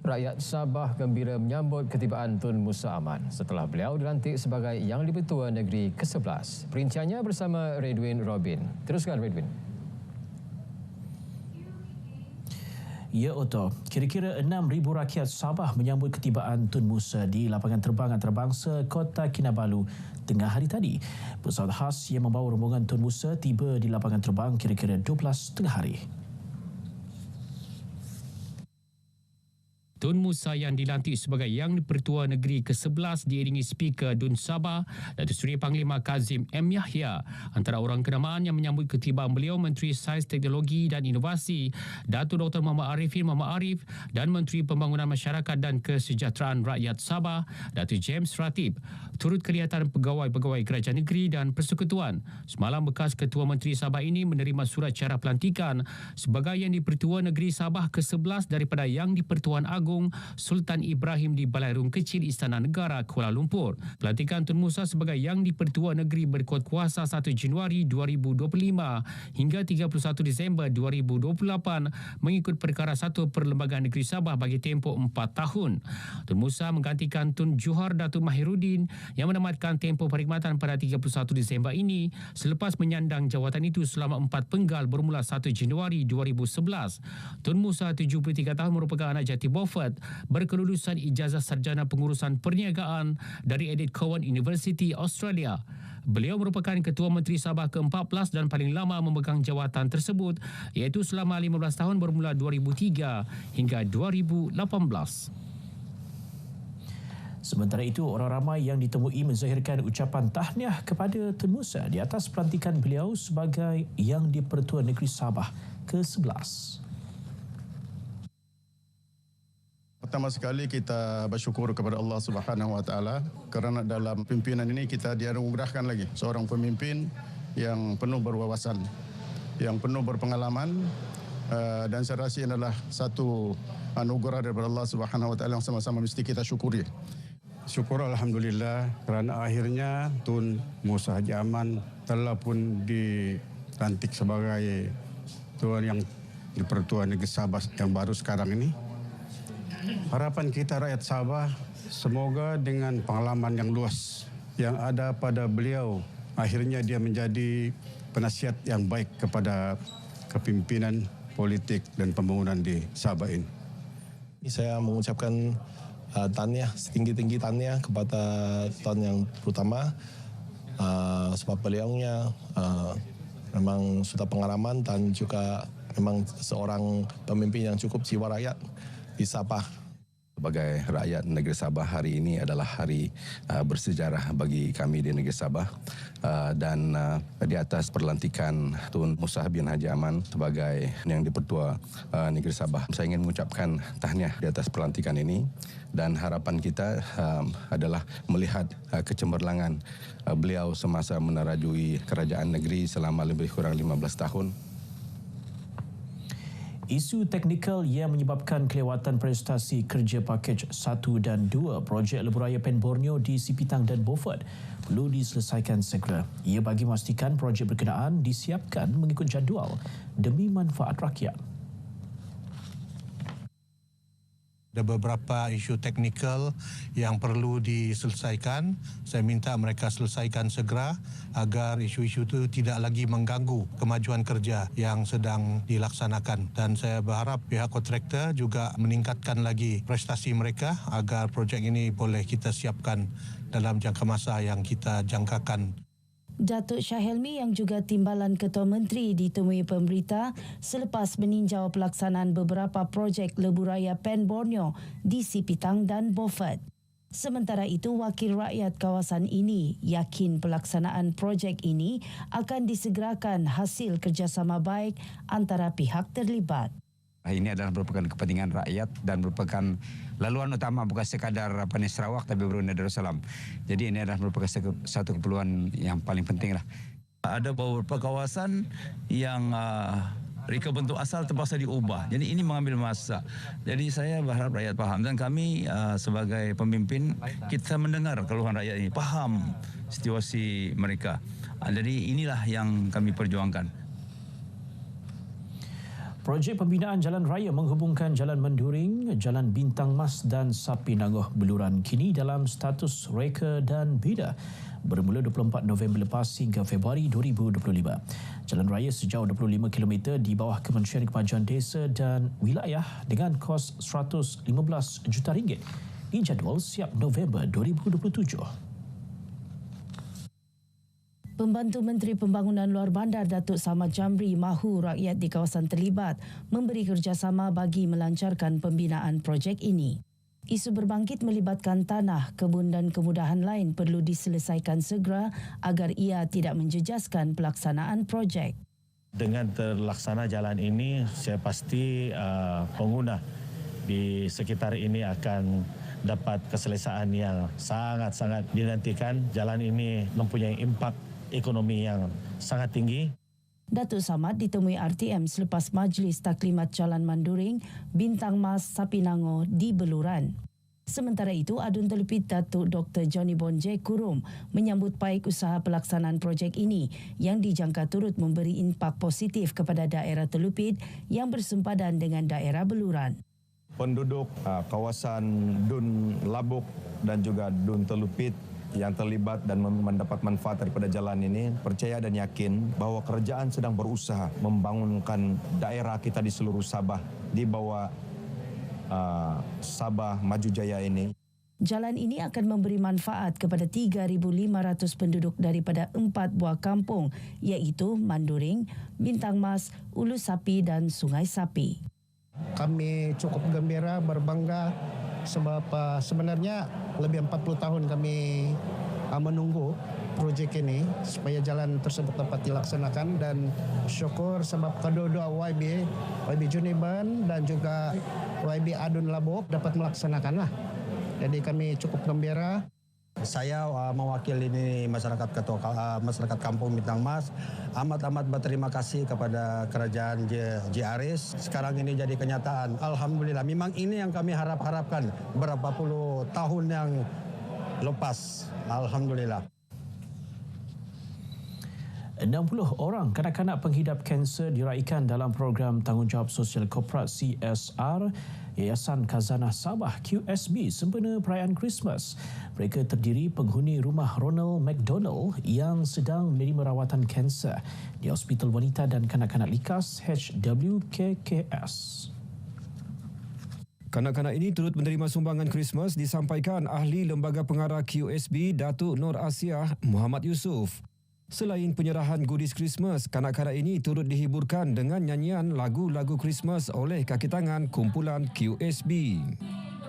Rakyat Sabah gembira menyambut ketibaan Tun Musa Aman setelah beliau dilantik sebagai Yang di-Pertua Negeri ke-11. Perinciannya bersama Redwin Robin. Teruskan Redwin. Ya Otto, kira-kira 6,000 rakyat Sabah menyambut ketibaan Tun Musa di lapangan terbang antarabangsa Kota Kinabalu tengah hari tadi. Pesawat khas yang membawa rombongan Tun Musa tiba di lapangan terbang kira-kira 12 tengah hari. Tun Musa yang dilantik sebagai Yang di-Pertua Negeri ke-11 diiringi Speaker Dun Sabah, Datuk Seri Panglima Kazim M. Yahya. Antara orang kenamaan yang menyambut ketibaan beliau Menteri Sains Teknologi dan Inovasi Datuk Dr. Muhammad Arifin Muhammad Arif dan Menteri Pembangunan Masyarakat dan Kesejahteraan Rakyat Sabah Datuk James Ratib. Turut kelihatan pegawai-pegawai kerajaan negeri dan persekutuan. Semalam bekas Ketua Menteri Sabah ini menerima surat cara pelantikan sebagai Yang di-Pertua Negeri Sabah ke-11 daripada Yang di-Pertuan Agong Sultan Ibrahim di Balairung Kecil Istana Negara Kuala Lumpur. Pelantikan Tun Musa sebagai Yang di-Pertua Negeri berkuat kuasa 1 Januari 2025 hingga 31 Disember 2028 mengikut perkara 1 Perlembagaan Negeri Sabah bagi tempoh 4 tahun. Tun Musa menggantikan Tun Johor Datuk Mahiruddin yang menamatkan tempoh perkhidmatan pada 31 Disember ini selepas menyandang jawatan itu selama 4 penggal bermula 1 Januari 2011. Tun Musa 73 tahun merupakan anak jati Beaufort berkelulusan ijazah sarjana pengurusan perniagaan dari Edith Cowan University, Australia. Beliau merupakan Ketua Menteri Sabah ke-14 dan paling lama memegang jawatan tersebut iaitu selama 15 tahun bermula 2003 hingga 2018. Sementara itu, orang ramai yang ditemui menzahirkan ucapan tahniah kepada Tun Musa di atas pelantikan beliau sebagai Yang di-Pertua Negeri Sabah ke-11. Pertama sekali kita bersyukur kepada Allah Subhanahu Wa Taala kerana dalam pimpinan ini kita dianugerahkan lagi seorang pemimpin yang penuh berwawasan, yang penuh berpengalaman dan saya rasa ini adalah satu anugerah daripada Allah Subhanahu Wa Taala yang sama-sama mesti kita syukuri. Syukur Alhamdulillah kerana akhirnya Tun Musa Haji Aman telah pun dilantik sebagai Tuan Yang di-Pertua Negeri Sabah yang baru sekarang ini. Harapan kita rakyat Sabah semoga dengan pengalaman yang luas yang ada pada beliau akhirnya dia menjadi penasihat yang baik kepada kepimpinan politik dan pembangunan di Sabah ini. Saya mengucapkan tahniah, setinggi-tinggi tahniah kepada Tuan Yang Pertama sebab beliaunya memang sudah pengalaman dan juga memang seorang pemimpin yang cukup jiwa rakyat di Sabah. Sebagai rakyat negeri Sabah, hari ini adalah hari bersejarah bagi kami di negeri Sabah dan di atas perlantikan Tun Musa bin Haji Aman sebagai Yang di-Pertua Negeri Sabah, saya ingin mengucapkan tahniah di atas pelantikan ini dan harapan kita adalah melihat kecemerlangan beliau semasa menerajui kerajaan negeri selama lebih kurang 15 tahun. Isu teknikal yang menyebabkan kelewatan prestasi kerja pakej 1 dan 2 projek lebuhraya Pen Borneo di Sipitang dan Beaufort perlu diselesaikan segera. Ia bagi memastikan projek berkenaan disiapkan mengikut jadual demi manfaat rakyat. Ada beberapa isu teknikal yang perlu diselesaikan. Saya minta mereka selesaikan segera agar isu-isu itu tidak lagi mengganggu kemajuan kerja yang sedang dilaksanakan. Dan saya berharap pihak kontraktor juga meningkatkan lagi prestasi mereka agar projek ini boleh kita siapkan dalam jangka masa yang kita jangkakan. Datuk Shah Helmi yang juga Timbalan Ketua Menteri ditemui pemberita selepas meninjau pelaksanaan beberapa projek lebuhraya Pen Borneo di Sipitang dan Beaufort. Sementara itu, wakil rakyat kawasan ini yakin pelaksanaan projek ini akan disegerakan hasil kerjasama baik antara pihak terlibat. Ini adalah merupakan kepentingan rakyat dan merupakan laluan utama bukan sekadar Sarawak tapi Brunei Darussalam. Jadi ini adalah merupakan satu keperluan yang paling penting lah. Ada beberapa kawasan yang reka bentuk asal terpaksa diubah. Jadi ini mengambil masa. Jadi saya berharap rakyat faham dan kami sebagai pemimpin kita mendengar keluhan rakyat ini, faham situasi mereka. Jadi inilah yang kami perjuangkan. Projek pembinaan jalan raya menghubungkan Jalan Menduring, Jalan Bintang Mas dan Sapinangoh Beluran kini dalam status reka dan bina bermula 24 November lepas hingga Februari 2025. Jalan raya sejauh 25 km di bawah Kementerian Kemajuan Desa dan Wilayah dengan kos RM115 juta dijadual siap November 2027. Pembantu Menteri Pembangunan Luar Bandar Datuk Samad Jamri mahu rakyat di kawasan terlibat memberi kerjasama bagi melancarkan pembinaan projek ini. Isu berbangkit melibatkan tanah, kebun dan kemudahan lain perlu diselesaikan segera agar ia tidak menjejaskan pelaksanaan projek. Dengan terlaksana jalan ini, saya pasti pengguna di sekitar ini akan dapat keselesaan yang sangat-sangat dinantikan. Jalan ini mempunyai impak ekonomi yang sangat tinggi. Datuk Samad ditemui RTM selepas Majlis Taklimat Jalan Menduring, Bintang Mas, Sapinangoh di Beluran. Sementara itu, Adun Telepit Datuk Dr. Johnny Bonje Kurum menyambut baik usaha pelaksanaan projek ini yang dijangka turut memberi impak positif kepada daerah Telepit yang bersempadan dengan daerah Beluran. Penduduk kawasan Dun Labuk dan juga Dun Telepit yang terlibat dan mendapat manfaat daripada jalan ini percaya dan yakin bahawa kerajaan sedang berusaha membangunkan daerah kita di seluruh Sabah di bawah Sabah Maju Jaya ini. Jalan ini akan memberi manfaat kepada 3,500 penduduk daripada 4 buah kampung iaitu Menduring, Bintang Mas, Ulu Sapi dan Sungai Sapi. Kami cukup gembira, berbangga sebab sebenarnya lebih 40 tahun kami menunggu projek ini supaya jalan tersebut dapat dilaksanakan dan syukur sebab kedua-dua YB Juniban dan juga YB Adun Labuk dapat melaksanakanlah. Jadi kami cukup gembira. Saya mewakili ini masyarakat Kampung Bintang Mas amat berterima kasih kepada kerajaan JRS. Sekarang ini jadi kenyataan. Alhamdulillah, memang ini yang kami harapkan berapa puluh tahun yang lepas. Alhamdulillah. 60 orang kanak-kanak penghidap kanser diraikan dalam program Tanggungjawab Sosial Korporat CSR Yayasan Khazanah Sabah QSB sempena perayaan Christmas. Mereka terdiri penghuni rumah Ronald McDonald yang sedang menerima rawatan kanser di Hospital Wanita dan Kanak-kanak Likas HWKKS. Kanak-kanak ini turut menerima sumbangan Christmas disampaikan ahli Lembaga Pengarah QSB Datuk Nur Asiah Muhammad Yusof. Selain penyerahan goodies Christmas, kanak-kanak ini turut dihiburkan dengan nyanyian lagu-lagu Christmas oleh kaki tangan kumpulan QSB.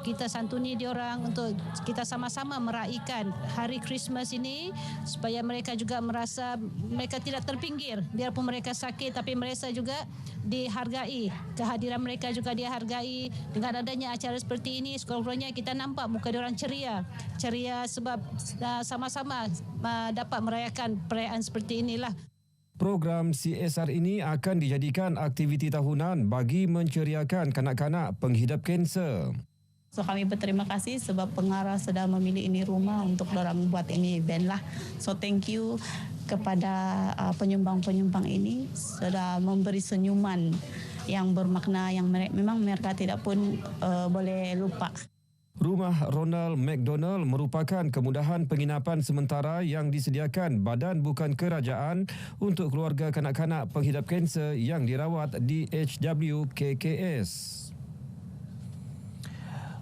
Kita santuni diorang untuk kita sama-sama meraihkan hari Christmas ini supaya mereka juga merasa mereka tidak terpinggir. Biarpun mereka sakit tapi mereka juga dihargai. Kehadiran mereka juga dihargai. Dengan adanya acara seperti ini, sekurang-kurangnya kita nampak muka diorang ceria. Ceria sebab sama-sama dapat merayakan perayaan seperti inilah. Program CSR ini akan dijadikan aktiviti tahunan bagi menceriakan kanak-kanak penghidap kanser. So kami berterima kasih sebab pengarah sudah memilih ini rumah untuk dorang buat ini event lah. So thank you kepada penyumbang-penyumbang ini sudah memberi senyuman yang bermakna yang memang mereka tidak pun boleh lupa. Rumah Ronald McDonald merupakan kemudahan penginapan sementara yang disediakan Badan Bukan Kerajaan untuk keluarga kanak-kanak penghidap kanser yang dirawat di HWKKS.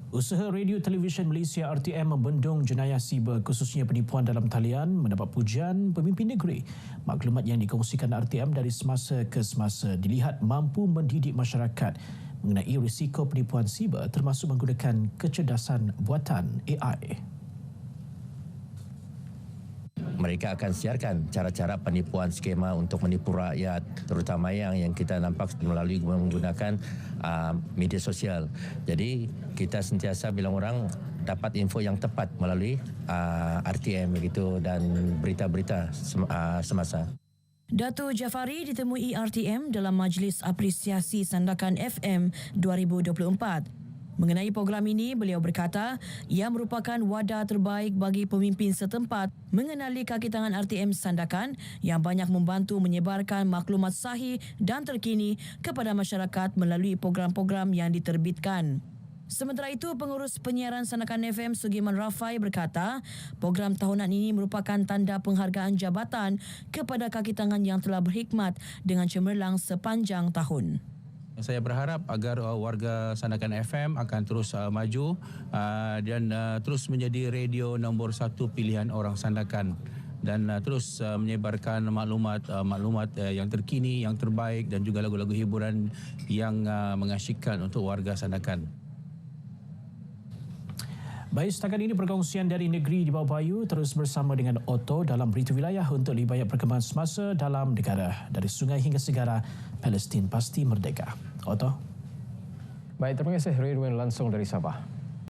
Usaha Radio Televisyen Malaysia RTM membendung jenayah siber khususnya penipuan dalam talian mendapat pujian pemimpin negeri. Maklumat yang dikongsikan RTM dari semasa ke semasa dilihat mampu mendidik masyarakat mengenai risiko penipuan siber termasuk menggunakan kecerdasan buatan AI. Mereka akan siarkan cara-cara penipuan skema untuk menipu rakyat, terutama yang kita nampak melalui menggunakan media sosial. Jadi kita sentiasa bilang orang dapat info yang tepat melalui RTM begitu dan berita-berita semasa. Dato' Jafari ditemui RTM dalam Majlis Apresiasi Sandakan FM 2024. Mengenai program ini, beliau berkata ia merupakan wadah terbaik bagi pemimpin setempat mengenali kaki tangan RTM Sandakan yang banyak membantu menyebarkan maklumat sahih dan terkini kepada masyarakat melalui program-program yang diterbitkan. Sementara itu, pengurus penyiaran Sandakan FM Sugiman Rafai berkata, program tahunan ini merupakan tanda penghargaan jabatan kepada kaki tangan yang telah berkhidmat dengan cemerlang sepanjang tahun. Saya berharap agar warga Sandakan FM akan terus maju dan terus menjadi radio nombor 1 pilihan orang Sandakan dan terus menyebarkan maklumat yang terkini, yang terbaik dan juga lagu-lagu hiburan yang mengasyikkan untuk warga Sandakan. Baik, setakat ini perkongsian dari negeri di bawah Bayu terus bersama dengan Otto dalam berita wilayah untuk lebih banyak perkembangan semasa dalam negara. Dari sungai hingga segara, Palestin pasti merdeka. Otto. Baik, terima kasih Ridwan langsung dari Sabah.